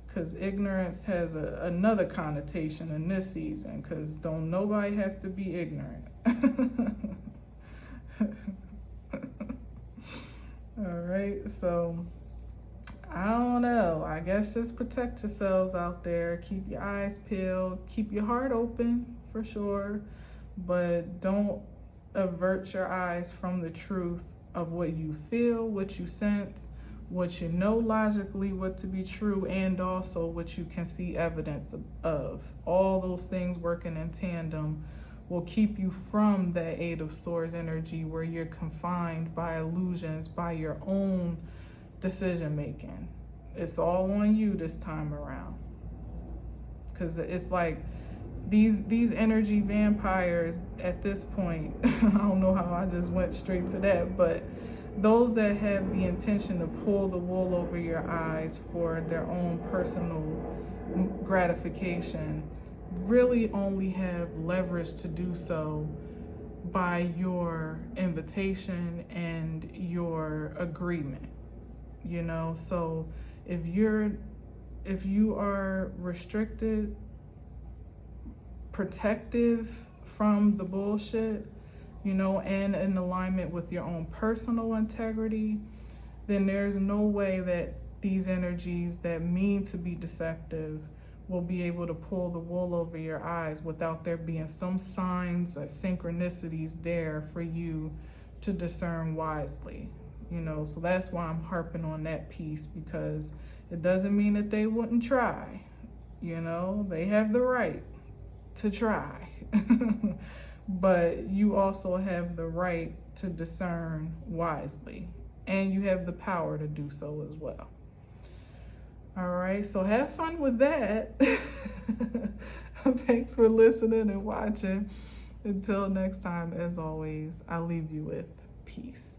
because ignorance has another connotation in this season, because don't nobody have to be ignorant. All right, so I don't know. I guess just protect yourselves out there. Keep your eyes peeled. Keep your heart open for sure, but don't avert your eyes from the truth of what you feel, what you sense, what you know logically what to be true, and also what you can see evidence of. All those things working in tandem will keep you from that Eight of Swords energy where you're confined by illusions, by your own decision making. It's all on you this time around, because it's like these energy vampires at this point. I don't know how I just went straight to that, but those that have the intention to pull the wool over your eyes for their own personal gratification really only have leverage to do so by your invitation and your agreement. So if you are restricted, protective from the bullshit, and in alignment with your own personal integrity, then there's no way that these energies that mean to be deceptive will be able to pull the wool over your eyes without there being some signs or synchronicities there for you to discern wisely. So that's why I'm harping on that piece, because it doesn't mean that they wouldn't try. They have the right to try. But you also have the right to discern wisely, and you have the power to do so as well. All right, so have fun with that. Thanks for listening and watching. Until next time, as always, I leave you with peace.